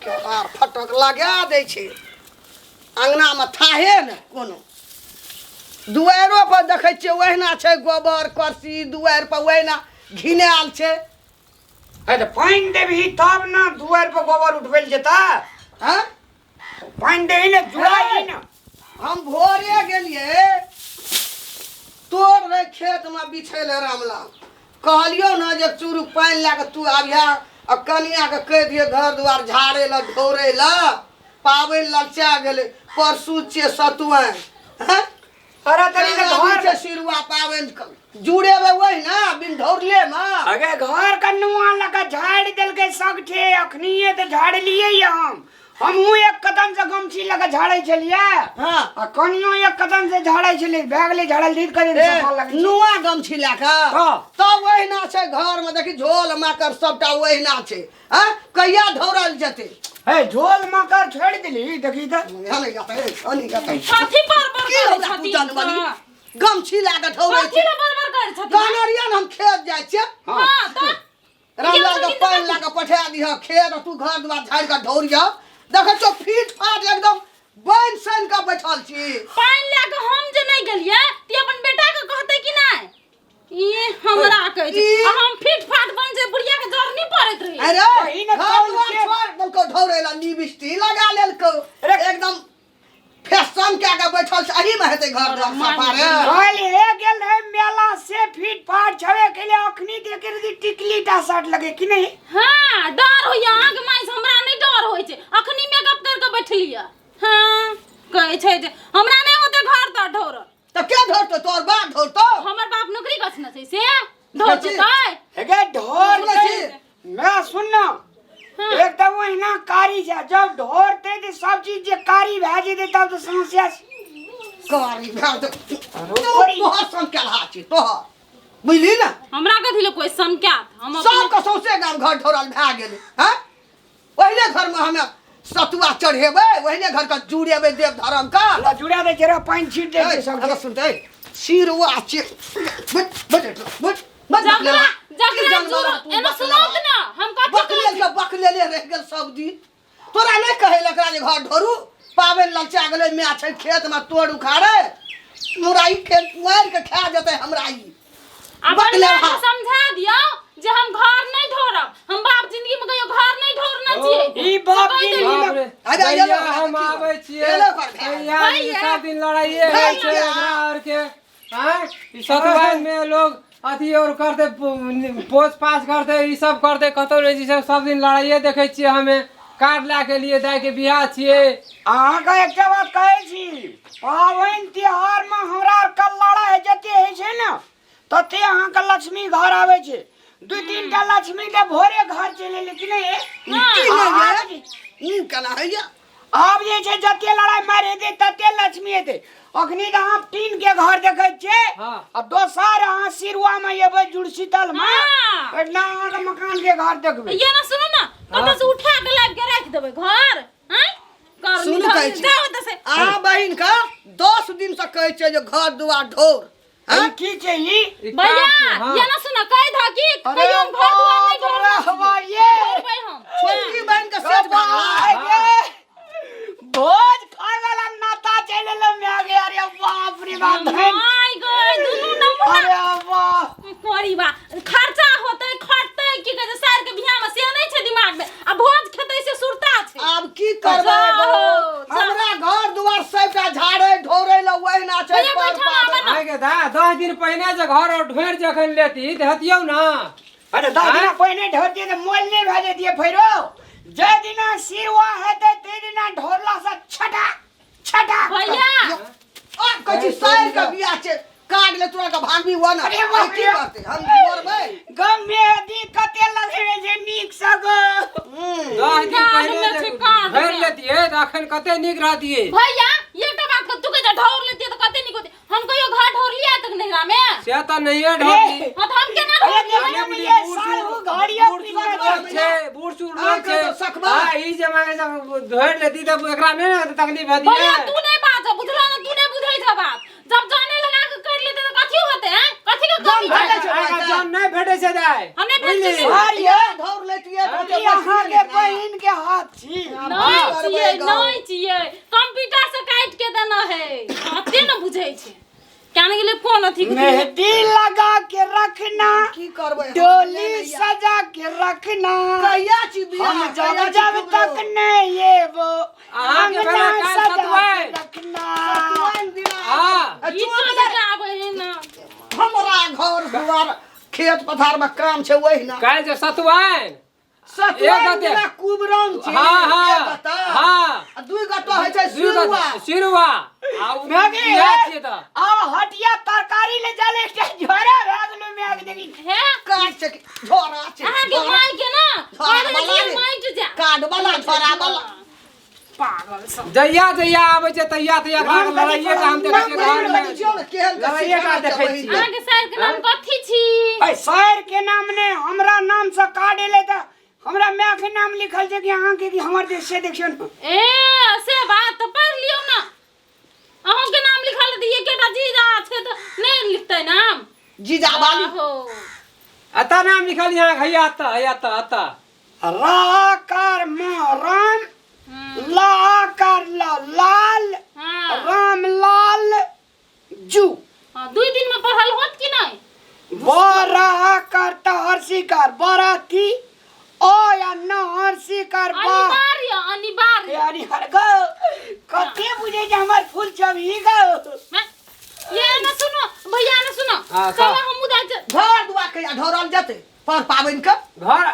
केवार फटक लगा दै छै अंगना में थाहे न कोनो दुआरो पर देखै छियै ओहिना छै गोबर करसी दुआर पर ओहिना घिनायल छै अरे पानी देबही तब ना दुआर पर गोबर उठबैल जेता हैं पानी देही ने जुड़ाई ना हम भोरे गेलियै तोड़ रहे खेत में बिछैले रामलाल कहलियो ना जे चूरू पानी लए के तू आबिया आ कनिया के कह दिए घर दुआर झाड़े ला ढोरे ला पाबनि ललचा गेलै परसू छियै सतुआइन हैं अरे तनी के घर के सिरुआ पाबनि जुड़ेबै वही ना बिन ढोरले में अगे घर का नुआ लगा झाड़ देल के सगठे अखनीए तो झाड़ लिए हमहू एक कदम से गमछी लगा झाड़े छलिए हां आ कनियो एक कदम से झाड़े छलिए बैगले झाड़ल दी करे सफल लगे नुआ गमछी लए हां तो वहीना छै घर में देखी झोल माकर सबटा वहीना छै हैं कहिया ढोरल जेतै हे झोल मकर छोड़ दिली देखी त हने गतै हने गतै साथी बरबर की करै होला छथि पूजन वाली गमछी लए के ढोरै साथी छै ले बरबर करै छथि कानरिया हम खेत जाइ छियै हां त रामलाल के पानि लए के पठा दिह खेत तू घर दुआर झाड़ि के ढोरिया देखै छौ फीट फाट एकदम बन सन के बैठल छी पानी ले के हम जे नहीं गेलिए ती अपन बेटा के कहते कि नहीं ई हमरा कहै छै आ हम फिट फाट बन जे बुढ़िया के जर नहीं पड़त रही अरे ई ने घर कौन दुआर के छोड़ देलको ढोरै ला निबिष्टी लगा लेलको एकदम फैशन कए के बैठल छै एही में हेतै घर दुआर सफा रे कल हे गेल है मेला से फिट फाट छवे के लिए अखनी देख दी टिकली टा शर्ट लगे कि नहीं हां डर होइया आग माइस हमरा नहीं डर होय छै अखनी मेकअप कर के बैठलिया हां कहै छै जे हमरा नहीं होते घर त ढोर त के ढोरतो तोर बाप ढोरतो हमर बाप नौकरी करछ न छै से ढोर छै हेगे ढोर मैं सुनना एक तो वहीना कारी जा जब ढोरते तो सब चीज जे कारी भए जेते तब तो समस्या कारी भाव तोहर सन के रहा छी तोहर बुझली ना हमरा कथि ले कोई संख्या हम सब के सौसे गाम घर ढोरल भए गेलै हैं ओहिने घर में हमे सतुआ चढ़ेबै ओहिने घर के जुड़ेबै देव धर्म का ला जुड़ा दे जरा पानी छीट दे ए, सब हमरा सुनते सिरवा छै बट जकरा जुरो एना सुनौत ना हम कथि बकलेले रह गेल सब दिन तोरा नहीं कहै लकरा जे घर ढोरू पाबनि ललचा गेलै मैया छै खेत में तोड़ उखाड़े मुराई के मार के खा जेतै हमरा ई अपन समझा दियो जे हम घर नहीं ढोरब हम बाप जिंदगी में कहियो घर नहीं ढोरना चाहिए ई बाप जिंदगी में अरे हम आबै छियै ई सब दिन लड़ाइए होइ छै हमरा और के हैं ई सतुआइन में लोग अथी और करते पोछ पाछ करते ई सब करते कतौ नहीं छै सब दिन लड़ाइए देखै छियै हमें कार्ड ला के लिए दाय के बियाह छियै अहाँ का एक बात कहै छी पाबनि त्योहार में हमरा आर के लड़ाई जते होइ छै ना तते अहाँ के लक्ष्मी घर आबै छै दू तीन टा लक्ष्मी के भोरे घर चले लेकिन ई केना हैया आब जे छै जते लड़ाई मारे दे तते लक्ष्मी हेतै अखनी त अहाँ टीन के घर देखै छियै हां आ दोसर अहाँ सिरुआ में एबै जुड़शीतल में हां एना अहाँ के मकान के घर देखबै ये ना सुनो ना कतौ से उठा के लाब के रख देबै घर हैं कर सुन कहै छी जाओ त से आ बहिन का 10 दिन से कहै छै जे घर दुआर ढोर हैं की छै ई भैया ये ना सुनो कह धा की कहियो हम घर दुआर नहीं ढोरना हमारे हम छोटकी बहन के सेट भागला भोज खाए वाला नाता चले लो मैं आ गया अरे बाप रे बाप माय गॉड दुनु नंबर अरे वाह कोरी बा खर्चा होतै खटतै की कहै छै सार के बियाह में से नहीं छै दिमाग में आ भोज खेतै से सुरता छै अब की करबै हमरा घर दुआर सबटा झाड़े ढोरे ल ओहिना छै आइ के दा 10 दिन पहिने जे घर और ढोर जखन लेती त हतियौ ना अरे 10 दिन पहिने ढोरती त मोल नहीं भेजे दिए फेरो जे दिना सिरवा हेतै ते दिना ढोरला से छटा छटा भैया आ कथि सार के बियाह छै काट ले तोरा के भागबी वन अरे की बाप रे। करते हम मरबै गम में दी कते लगे जे नीक सग 10 दिन पहले जे ढोर लेतिए त अखन कते नीक रहतिए भैया ये तो बात को तू के ढोर लेती तो कते नहीं होती हम कहियो घर ढोर लिया तक नहरा में से त नहिए ढोरती हां तो हम केना ढोर लिया अरे ये साल घड़िया छै बूढ़ सूढ़ लोग छै सकबा। हां ई जमाने जब ढोर लेती त एकरा नै तकलीफ हती भैया तू नहीं बात बुझला ना तू नहीं बुझै छ बात जब जाने लगा के कर लेते तो कथि होते हैं कथि के कमी है जान नहीं भेटे छै दाय हमने भेटे अरे ढोर लेतिए अभी अहाँ के बहिन के हाथ छी नहीं छिए नहीं छिए कंप्यूटर से काट के देना है अते न बुझै छै काने गेले फोन अथी के मेहंदी लगा के रखना की करबै डोली सजा के रखना कहिया छी बियाह हम जब जब तक नहीं ये वो आगे अंगना बेला काल सजा सतुआई। के रखना हाँ ई तो लगाबै है ना हमरा घर दुआर खेत पथार में काम छै वही ना काल जे सतुआइन सतुआइन दिना कुबरम छै हाँ हाँ एक गता हाँ आ दुई गता होइ छै सिरुआ सिरुआ आ उ मैगी बिया छियै त अब हटिया तरकारी ले जाले झोरा भागलो मैग देखी है काट छै झोरा छै अहाँ के माई के ना झोरा कहले वाला छिए रे। माइट जा काट वाला झोरा वाला पागल सब जहिया जहिया आबै छै तहिया तहिया भाग लड़ाइए का हम देखै छियै घर में देखियौ ने केहन लड़ाइए का देखै छियै अहाँ के सर के नाम कथी छी ए सर के नाम ने हमरा नाम से काट ले त हमरा मैग के नाम लिखल छै कि अहाँ के कि हमर देश से देखियो न ए से बात तो पढ़ लियो ना अहों के नाम लिखल दिए केटा जीजा छै त नहीं लिखते नाम जीजा बाली आहो अता नाम लिखल यहाँ हैया अता रा कर राम ला कर लाल हां राम लाल जू हां 2 दिन में पढ़ल होत कि नहीं बरा करता हर्षी कर बराती ओ या न हर्षी कर बा अनिवार्य यानी हर गो कते बुझे जे हमर फूल छवि गो मैं ये ना सुनो भैया ना सुनो हाँ, कल का? हम उदा घर दुआ के ढोरल जते पर पाबन के घर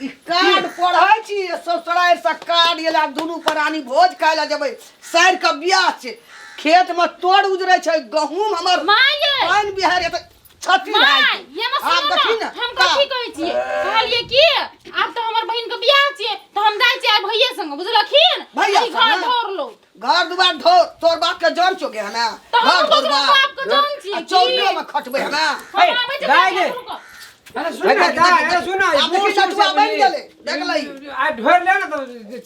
ई कार्ड पढ़ै छी ससुराल से कार्ड एला दुनू प्राणी भोज खाय ला जेबै सर के बियाह छै खेत में तोड़ उजरे छै गहूम हमर माये पानी बिहार एत छती माय भाई ये ना आप सुनो देखी ना ना हम कथी कहै छियै कहलिए कि आब तो हमर बहिन के बियाह छियै तो हम जाय छियै भैया संग बुझलखिन भैया ई घर संग? ढोर लो घर दुआर ढोर तोर बाप के जान चुके है ना तो हम घर तो दुआर बाप के जान छियै कि चौके में खटबै है ना हम आबै छै दाय गे। अरे सुन अरे दा सुना आप देखी सटुआ बन गेलै देख लई आ ढोर ले ना तो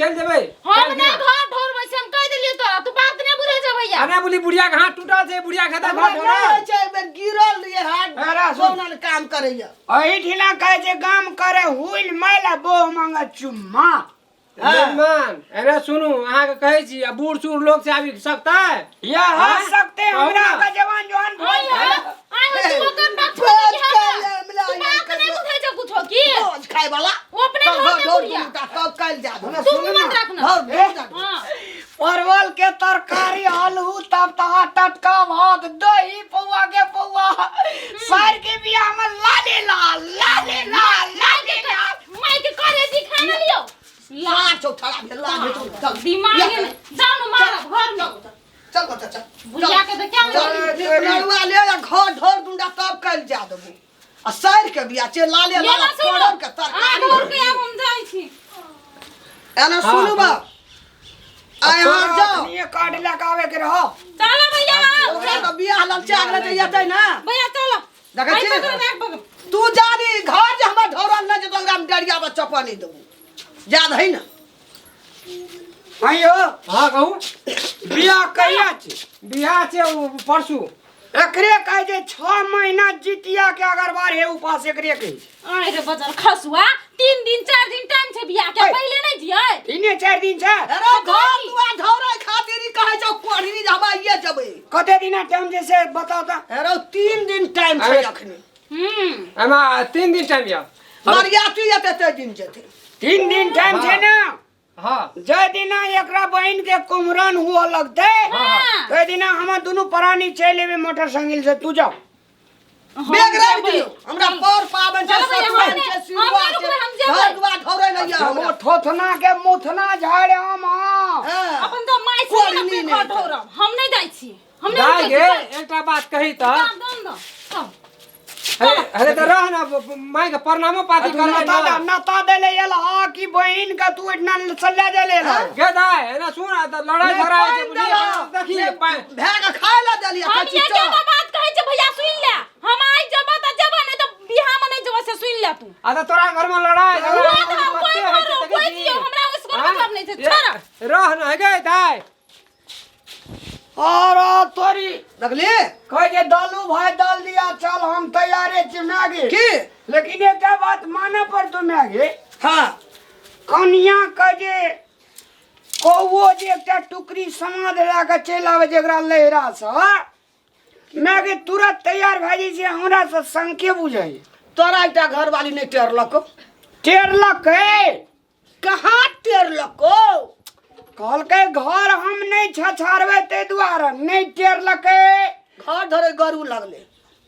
चल जेबै हम ना घर ढोर में से हम कह देलिए तोरा तू बात नहीं बुझै छै भैया अने बोली बुढ़िया के हाथ टूटल छै बुढ़िया के हमरा घर नहीं ढोरा होइ छै बे गिरल लिए अरे हाथ सुन। सोनल काम करैया अही ठिना कहे जे काम करे हुइल मैला बो मांगा चुम्मा मेहमान अरे सुनू अहाँ के कहै छी आ बूढ़ सूढ़ लोग से आबि सकता है या हाँ? हो सकते हमरा कहू ना। का जवान जवान आय बोल आय हो तू ओकर बात भोज छोड़ के खाय ले, मिला तू बात के नहीं दो। बुझै छै कुछो की भोज खाय वाला वो अपने तब घर में ढोर बुढ़िया दुटा तब काल जा दो तू मत रखना घर भेज दो हां परवल के तरकारी आलू तब तहा टटका भात दही पौआ के पौआ सर के बियाह में लाले लाल लाले माई के करे दिखा ना लियो लाज चौथरा भेला भेटो चल दिमाग में जानो मारा घर में चल बच्चा चल बुझा के तो क्या नरुआ ले या घर ढोर दुंडा तब काल जा देबो आ सर के बिया चे लाले ये लाला ना सुनो पड़ल के आ तरकारी घर के अब हम जाई छी एना सुनु बा आय हां जाओ ये कार्ड लेके आवे के रहो चलो भैया ओकरा तो बियाह ललचा गेलै त येतै ना भैया चलो देखै छी? आई पकड़ बैग पकड़ तू जानी घर जे हमर ढोरल न जे तो ओकरा में डरिया बा चपनी देबो याद है ना आइयो हाँ कहू बियाह कहिया छै बियाह छै परसू एकरे कहे जे 6 महीना जितिया के अगरबार हे उपास एकरे कहे आय रे बजर खसुआ 3 दिन 4 दिन टाइम छै बियाह के ओए। पहले नहीं जियै तीने 4 दिन छै अरे घर दुआ ढोरै खातिर ई कहै छौ कोढ़ी जे हवा ये जबै कते दिन टाइम जे से बताओ त अरे 3 दिन टाइम छै अरे। अखनी एमा 3 दिन टाइम या मरिया तू एते दिन जेते 3 दिन टाइम छै ना हाँ जय दिना एकरा बहन के कुमरन हुआ लगते हां जय दिना हम दोनों प्राणी चल लेबे मोटरसाइकिल से तू जाओ बेग रख दियो हमरा पर पावन छै चलो भैया, सतुआइन हमने- छै सिरुआ हमने छै रुकबै, हम जेबै। घर दुआ ढोरै न या वो हमरा ठोथना के मुथना झाड़ हम हाँ। अपन तो माई से कोढ़ी ना नहीं पे नहीं खटोरम हम नहीं जाई छी हम दाय नहीं गे जाई छी एकटा बात कही त दम दो अरे तो रह ना माई के प्रणामो पाती कर ले नता देले एला की बहन का तू इतना सल्ला देले गे दाय है ना सुन तो लड़ाई झगड़ा है बुढ़िया देखिए भैग खाय ला देलिया हम कच्ची ये चौ क्या बात कहै छै भैया सुन ले हम आई जब त जब नहीं तो बियाह में नहीं जब से सुन ले तू आ तो तोरा घर में लड़ाई झगड़ा हुआ तो हम कोई करो कोई दियो हमरा उसको मतलब नहीं छै छोड़ रह ना गे दाय और तोरी देखली कहे जे दालू भाई डाल दिया चल हम तैयारे छी मैगी की लेकिन एक बात माने पर तू मैगी हां कनिया का जे कौओ जे एकटा टुकड़ी समाध ला के चलि आवे जेकरा लहरा से मैं के तुरंत तैयार भए जाइ छै हमरा से संके बुझै तोरा एकटा घरवाली नहीं टेरलको टेरलक कहाँ टेरलको कहलकै घर हम नहीं छछारबै तै दुआरे नहीं टेरलक घर धरे गरू लगले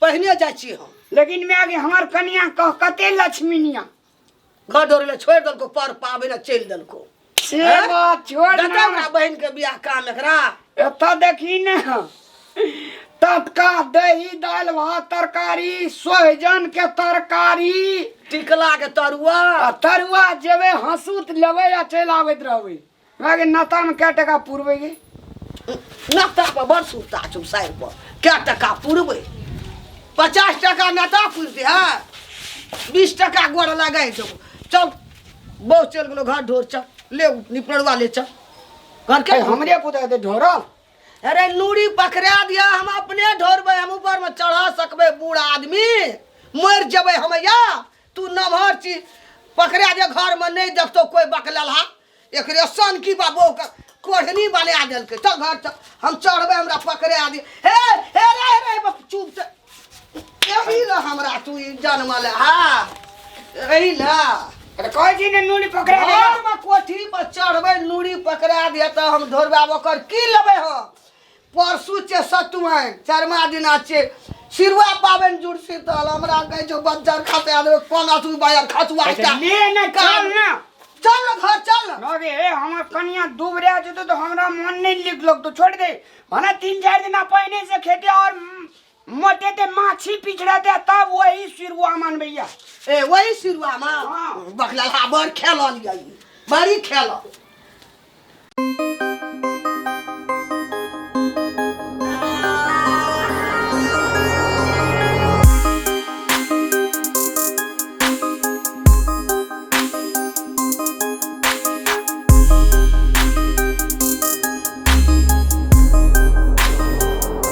पहिने जाइ छी हम लेकिन मैं के हमर कनिया कह कते लक्ष्मीनिया घर धरे ले छोड़ देलको पर पावे ना चल देलको से बात छोड़ देता ना हमरा बहन के बियाह काम एकरा एतऽ देखी ने तटका दही दालि भात तरकारी सोहजन के तरकारी टिकला के तरुआ आ तरुआ जेबे हंसूत लेबै आ चलि आबैत रहबै मैं नाता में क्या टका पुरबै गे नता पर बड़ सुता छौ साइड पर क्या टका पुरबै 50 टका नता पुरते है 20 टका गोड़ लगाई देबो चल बहुत चल गेलो घर ढोर चल ले निपड़वा ले चल घर के हमरे पुता दे ढोरल अरे नूरी पकड़ा दिया हम अपने ढोरबै हम ऊपर में चढ़ा सकबै बूढ़ा आदमी मर जबै हमैया तू नमहर चीज पकड़ा दिया घर में नहीं देखतो कोई बकललहा एकरे सन की बाबू का कोढ़नी बना देलकै चल घर चल हम चढ़बै हमरा पकड़ा दी हे रे चुप से यही ला हमरा तू जन्मले हा यही ला अरे कहै छी ने नूरी पकड़ा दे घर में कोठी पर चढ़बै नूरी पकड़ा दिया त हम ढोरबाब ओकर की लेबै हम परसू छे सतुआइन 4मा दिना छे सिरवा पाबन जुड़ शीतल हमरा कहै छौ बच्चा खाता देबे 5 बाजार खतुआ ले ना चल ना चल ना घर चल ना नगे हमर कनिया डूबरा जतो तो हमरा मन नहीं लिख लोग तो छोड़ दे भने 3-4 दिन पहिने से खेते और मोटे ते माछी पिछड़ा दे तब वही सिरवा मन भैया ए वही सिरवा में हाँ। बखला बड़ खेल लिया बड़ी खेल